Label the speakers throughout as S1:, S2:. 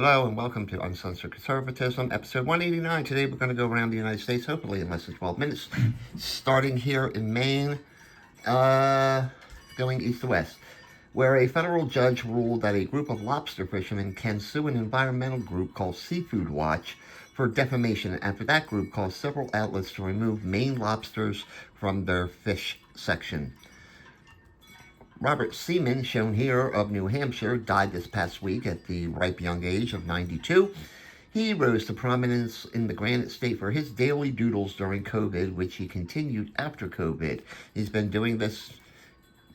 S1: Hello and welcome to Uncensored Conservatism, episode 189. Today we're going to go around the United States, hopefully in less than 12 minutes, starting here in Maine, going east to west, where a federal judge ruled that a group of lobster fishermen can sue an environmental group called Seafood Watch for defamation after that group caused several outlets to remove Maine lobsters from their fish section. Robert Seaman, shown here, of New Hampshire, died this past week at the ripe young age of 92. He rose to prominence in the Granite State for his daily doodles during COVID, which he continued after COVID. He's been doing this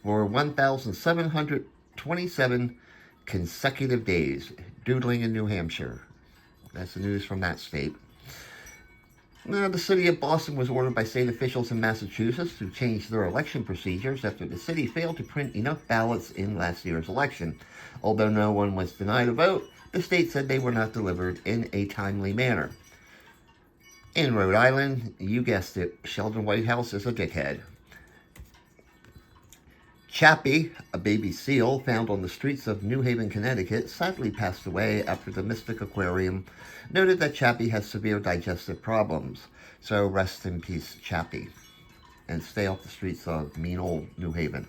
S1: for 1,727 consecutive days, doodling in New Hampshire. That's the news from that state. Now, the city of Boston was ordered by state officials in Massachusetts to change their election procedures after the city failed to print enough ballots in last year's election. Although no one was denied a vote, the state said they were not delivered in a timely manner. In Rhode Island, you guessed it, Sheldon Whitehouse is a dickhead. Chappie, a baby seal found on the streets of New Haven, Connecticut, sadly passed away after the Mystic Aquarium noted that Chappie has severe digestive problems. So rest in peace, Chappie. And stay off the streets of mean old New Haven.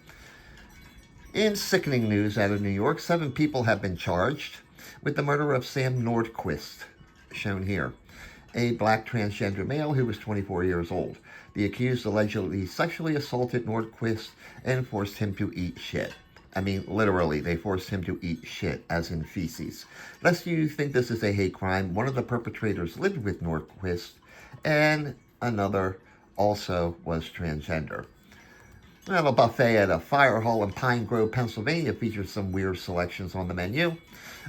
S1: In sickening news out of New York, 7 people have been charged with the murder of Sam Nordquist, shown here, a black transgender male who was 24 years old. The accused allegedly sexually assaulted Nordquist and forced him to eat shit. I mean, literally, they forced him to eat shit, as in feces. Lest you think this is a hate crime, one of the perpetrators lived with Nordquist, and another also was transgender. Well, a buffet at a fire hall in Pine Grove, Pennsylvania featured some weird selections on the menu.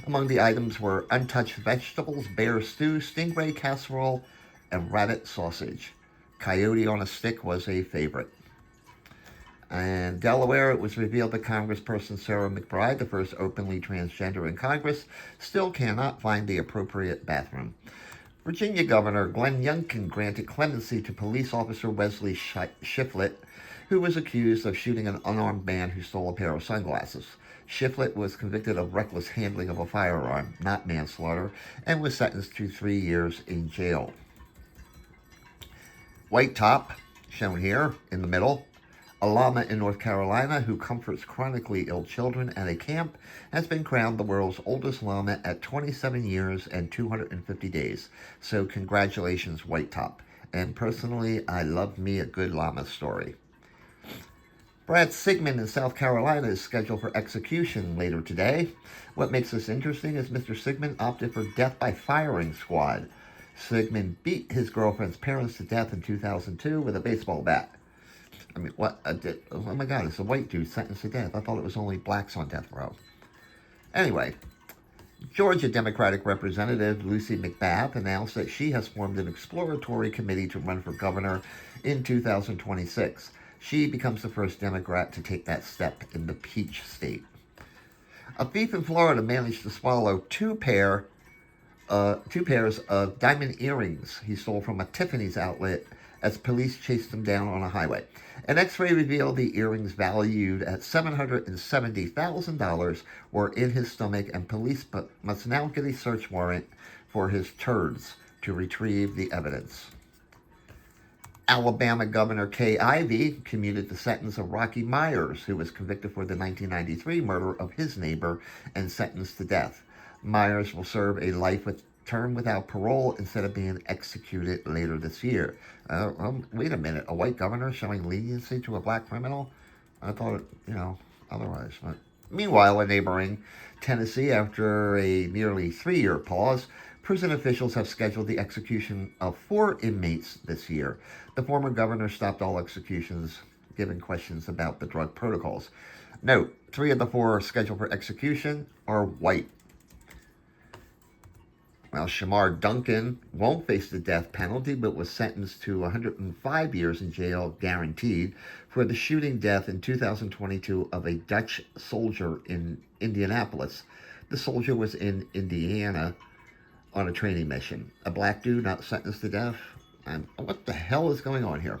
S1: Among the items were untouched vegetables, bear stew, stingray casserole, and rabbit sausage. Coyote on a stick was a favorite. And Delaware, it was revealed that Congressperson Sarah McBride, the first openly transgender in Congress, still cannot find the appropriate bathroom. Virginia Governor Glenn Youngkin granted clemency to police officer Wesley Shiflett, who was accused of shooting an unarmed man who stole a pair of sunglasses. Shiflett was convicted of reckless handling of a firearm, not manslaughter, and was sentenced to 3 years in jail. White Top, shown here in the middle, a llama in North Carolina who comforts chronically ill children at a camp, has been crowned the world's oldest llama at 27 years and 250 days. So congratulations, White Top. And personally, I love me a good llama story. Brad Sigmund in South Carolina is scheduled for execution later today. What makes this interesting is Mr. Sigmund opted for death by firing squad. Sigmund beat his girlfriend's parents to death in 2002 with a baseball bat. I mean, what? Oh my God, it's a white dude sentenced to death. I thought it was only blacks on death row. Anyway, Georgia Democratic Representative Lucy McBath announced that she has formed an exploratory committee to run for governor in 2026. She becomes the first Democrat to take that step in the Peach State. A thief in Florida managed to swallow two pairs of diamond earrings he stole from a Tiffany's outlet as police chased him down on a highway. An x-ray revealed the earrings, valued at $770,000, were in his stomach, and police must now get a search warrant for his turds to retrieve the evidence. Alabama Governor Kay Ivey commuted the sentence of Rocky Myers, who was convicted for the 1993 murder of his neighbor and sentenced to death. Myers will serve a life term without parole instead of being executed later this year. Wait a minute, a white governor showing leniency to a black criminal? I thought, otherwise. But meanwhile, in neighboring Tennessee, after a nearly 3-year pause, prison officials have scheduled the execution of 4 inmates this year. The former governor stopped all executions, given questions about the drug protocols. Note, 3 of the 4 scheduled for execution are white. Well, Shamar Duncan won't face the death penalty, but was sentenced to 105 years in jail, guaranteed, for the shooting death in 2022 of a Dutch soldier in Indianapolis. The soldier was in Indiana on a training mission. A black dude not sentenced to death? What the hell is going on here?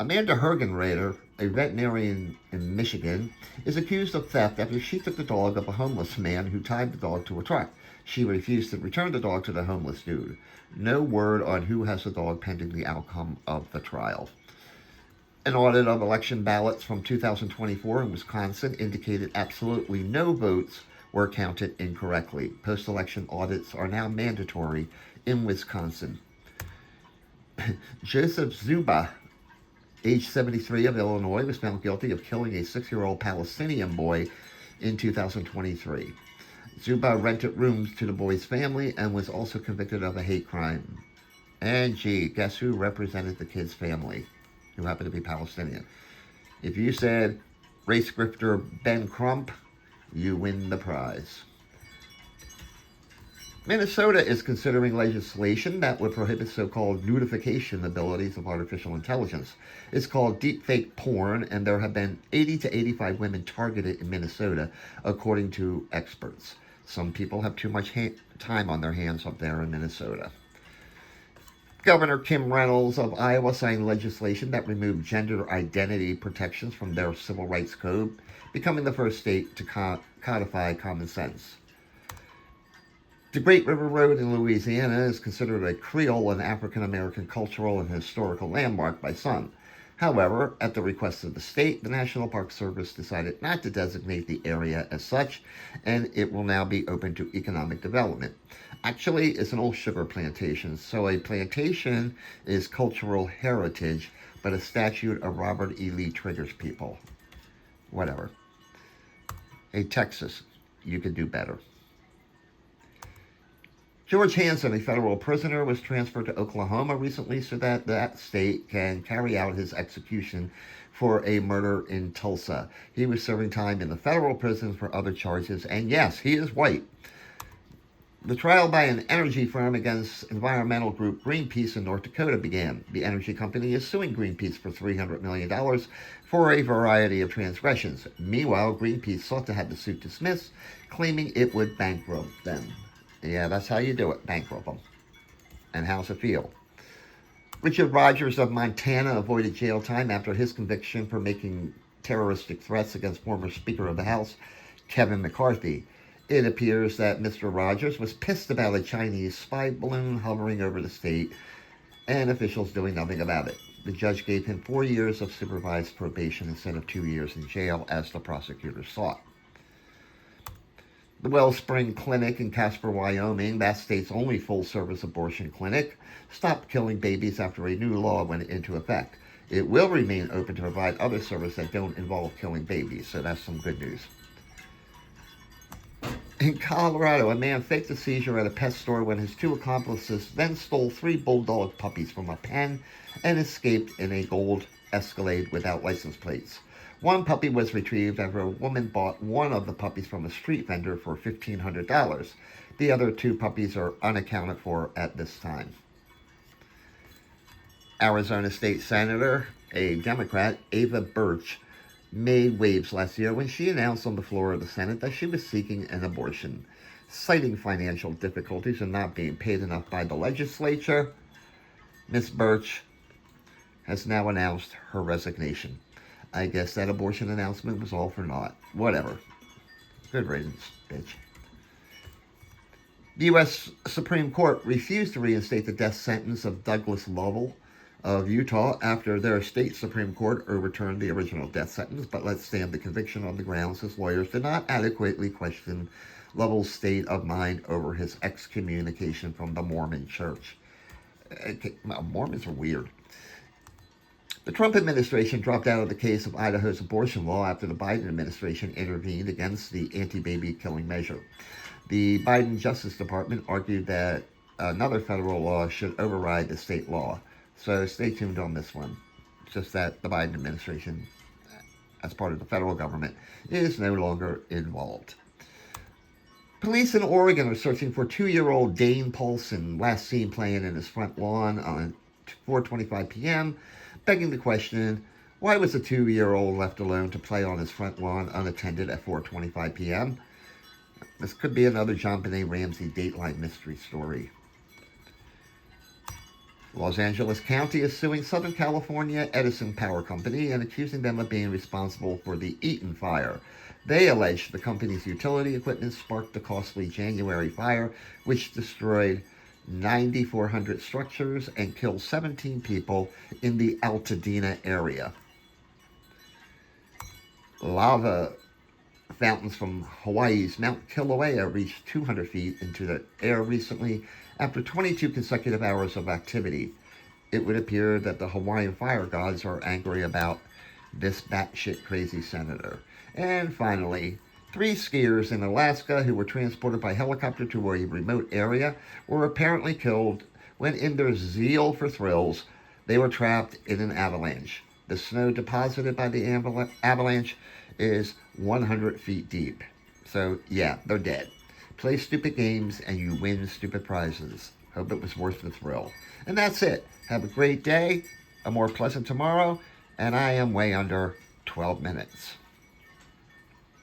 S1: Amanda Hergenrader, a veterinarian in Michigan, is accused of theft after she took the dog of a homeless man who tied the dog to a truck. She refused to return the dog to the homeless dude. No word on who has the dog pending the outcome of the trial. An audit of election ballots from 2024 in Wisconsin indicated absolutely no votes were counted incorrectly. Post-election audits are now mandatory in Wisconsin. Joseph Zuba, age 73 of Illinois, was found guilty of killing a 6-year-old Palestinian boy in 2023. Zuba rented rooms to the boy's family and was also convicted of a hate crime. And gee, guess who represented the kid's family, who happened to be Palestinian? If you said race grifter Ben Crump, you win the prize. Minnesota is considering legislation that would prohibit so-called nudification abilities of artificial intelligence. It's called deepfake porn, and there have been 80 to 85 women targeted in Minnesota, according to experts. Some people have too much time on their hands up there in Minnesota. Governor Kim Reynolds of Iowa signed legislation that removed gender identity protections from their civil rights code, becoming the first state to codify common sense. The Great River Road in Louisiana is considered a Creole and African American cultural and historical landmark by some. However, at the request of the state, the National Park Service decided not to designate the area as such, and it will now be open to economic development. Actually, it's an old sugar plantation, so a plantation is cultural heritage, but a statute of Robert E. Lee triggers people. Whatever. Hey, Texas, you could do better. George Hansen, a federal prisoner, was transferred to Oklahoma recently so that that state can carry out his execution for a murder in Tulsa. He was serving time in the federal prison for other charges, and yes, he is white. The trial by an energy firm against environmental group Greenpeace in North Dakota began. The energy company is suing Greenpeace for $300 million for a variety of transgressions. Meanwhile, Greenpeace sought to have the suit dismissed, claiming it would bankrupt them. Yeah, that's how you do it, bankrupt them. And how's it feel? Richard Rogers of Montana avoided jail time after his conviction for making terroristic threats against former Speaker of the House, Kevin McCarthy. It appears that Mr. Rogers was pissed about a Chinese spy balloon hovering over the state and officials doing nothing about it. The judge gave him 4 years of supervised probation instead of 2 years in jail, as the prosecutor sought. The Wellspring Clinic in Casper, Wyoming, that state's only full-service abortion clinic, stopped killing babies after a new law went into effect. It will remain open to provide other services that don't involve killing babies, so that's some good news. In Colorado, a man faked a seizure at a pet store when his 2 accomplices then stole 3 bulldog puppies from a pen and escaped in a gold Escalade without license plates. 1 puppy was retrieved after a woman bought one of the puppies from a street vendor for $1,500. The other 2 puppies are unaccounted for at this time. Arizona State Senator, a Democrat, Ava Birch, made waves last year when she announced on the floor of the Senate that she was seeking an abortion. Citing financial difficulties and not being paid enough by the legislature, Ms. Birch has now announced her resignation. I guess that abortion announcement was all for naught. Whatever. Good riddance, bitch. The U.S. Supreme Court refused to reinstate the death sentence of Douglas Lovell of Utah after their state Supreme Court overturned the original death sentence, but let stand the conviction on the grounds his lawyers did not adequately question Lovell's state of mind over his excommunication from the Mormon Church. Mormons are weird. The Trump administration dropped out of the case of Idaho's abortion law after the Biden administration intervened against the anti-baby killing measure. The Biden Justice Department argued that another federal law should override the state law. So stay tuned on this one. It's just that the Biden administration, as part of the federal government, is no longer involved. Police in Oregon are searching for 2-year-old Dane Paulson, last seen playing in his front lawn on 4:25 p.m., begging the question, why was a 2-year-old left alone to play on his front lawn unattended at 4:25 p.m.? This could be another JonBenet Ramsey Dateline mystery story. Los Angeles County is suing Southern California Edison Power Company and accusing them of being responsible for the Eaton fire. They allege the company's utility equipment sparked the costly January fire, which destroyed 9,400 structures and killed 17 people in the Altadena area. Lava fountains from Hawaii's Mount Kilauea reached 200 feet into the air recently after 22 consecutive hours of activity. It would appear that the Hawaiian fire gods are angry about this batshit crazy senator. And finally, 3 skiers in Alaska who were transported by helicopter to a remote area were apparently killed when, in their zeal for thrills, they were trapped in an avalanche. The snow deposited by the avalanche is 100 feet deep. So, yeah, they're dead. Play stupid games and you win stupid prizes. Hope it was worth the thrill. And that's it. Have a great day, a more pleasant tomorrow, and I am way under 12 minutes.